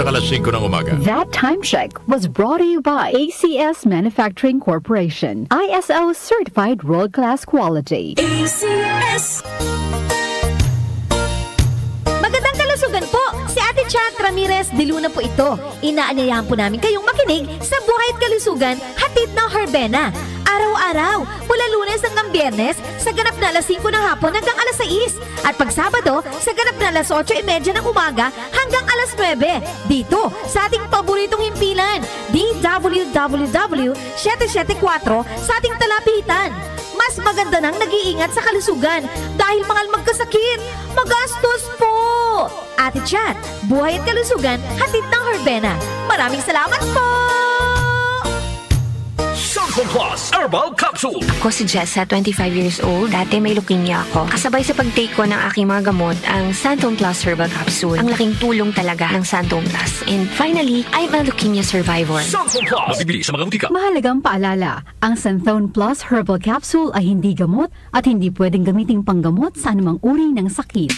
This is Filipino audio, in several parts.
Sa alas 5 ng umaga. That time check was brought to you by ACS Manufacturing Corporation. ISO certified world-class quality. ACS. Magandang kalusugan po! Si Ate Chat Ramirez de Luna po ito. Inaanyayahan po namin kayong makinig sa Buhay at Kalusugan, hatid ng Herbena. Araw-araw, mula Lunes hanggang Biyernes, sa ganap na alas 5 ng hapon hanggang alas 6. At pag Sabado, sa ganap na alas 8:30 ng umaga hanggang alas 9. Dito, sa ating paboritong himpilan, DWWW 774 sa ating talapitan. Mas maganda nang nag-iingat sa kalusugan dahil mahal magkasakit. Magastos po! Ate Chat, Buhay at Kalusugan, hatid ng Herbena. Maraming salamat po! Santon Plus Herbal Capsule. Ako si Jessa, 25 years old. Dati may leukemia ako. Kasabay sa pag-take ko ng aking mga gamot, ang Santon Plus Herbal Capsule. Ang laking tulong talaga ng Santon Plus. And finally, I'm a leukemia survivor. Santon Plus. Mabibili sa mga butika. Mahalagang paalala, ang Santhone Plus Herbal Capsule ay hindi gamot at hindi pwedeng gamiting panggamot sa anumang uri ng sakit.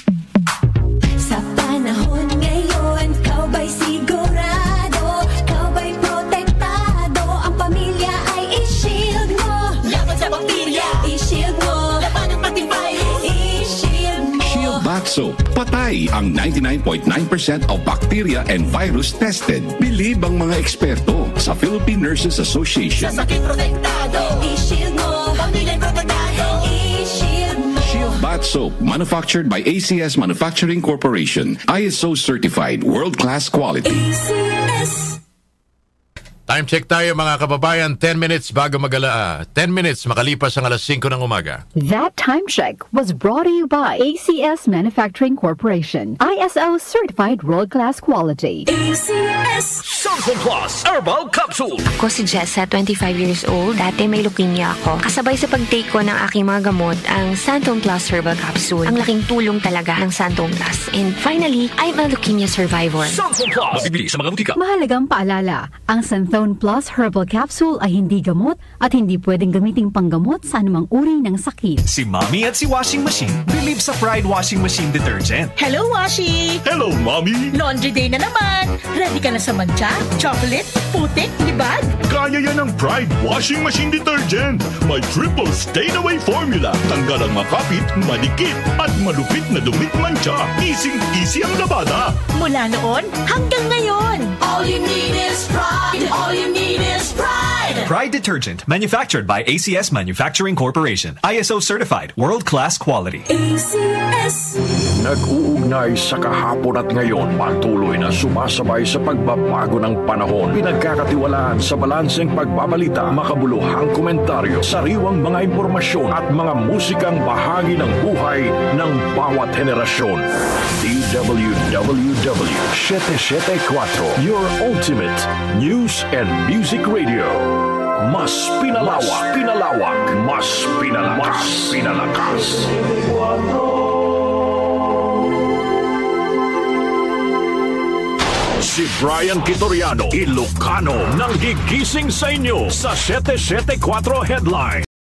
Sa panahon ngayon, kau ba'y sigurado? Kau ba'y protektado? Ang pamilya ay i-shield mo. Laban sa bakterya, i-shield mo. Laban ng antivirus, i-shield mo. Shield Bath Soap. Patay ang 99.9% of bacteria and virus tested. Bilib ang mga eksperto sa Philippine Nurses Association. Sa sakit protektado, i-shield mo. Pamilya protektado, i-shield mo. Shield Bath Soap, manufactured by ACS Manufacturing Corporation. ISO certified, world-class quality. ACS. Time check tayo mga kababayan, 10 minutes bago mag-ala. 10 minutes makalipas ang alas 5 ng umaga. That time check was brought to you by ACS Manufacturing Corporation. ISO certified world-class quality. ACS. Santon Plus Herbal Capsule. Ako si Jessa, 25 years old. Dati may leukemia ako. Kasabay sa pag-take ko ng aking mga gamot, ang Santon Plus Herbal Capsule. Ang laking tulong talaga ng Santon Plus. And finally, I'm a leukemia survivor. Santon Plus. Mabibili sa mga butika. Mahalagang paalala, ang Santhone Plus Herbal Capsule ay hindi gamot at hindi pwedeng gamiting panggamot sa anumang uri ng sakit. Si Mommy at si Washing Machine believe sa Pride Washing Machine Detergent. Hello, Washi! Hello, Mommy. Laundry day na naman! Ready ka na sa mancha, chocolate, putik, libag? Kaya yan ang Pride Washing Machine Detergent. May triple stain-away formula. Tanggal ang makapit, malikit, at malupit na dumit mancha. Easy ang labada. Mula noon hanggang ngayon! All you need is pride. All you need is pride. Pride Detergent, manufactured by ACS Manufacturing Corporation. ISO certified, world-class quality. ACS. Nag-uugnay sa kahapon at ngayon, patuloy na sumasabay sa pagbabago ng panahon. Pinagkakatiwalaan sa balanseng pagbabalita, makabuluhang komentaryo, sariwang mga impormasyon at mga musikang bahagi ng buhay ng bawat henerasyon. DWWW 774, your ultimate news and music radio. Mas pinalawak, mas pinalakas. Si Brian Kitoriano, Ilocano, nang gigising sa inyo sa 774 Headline.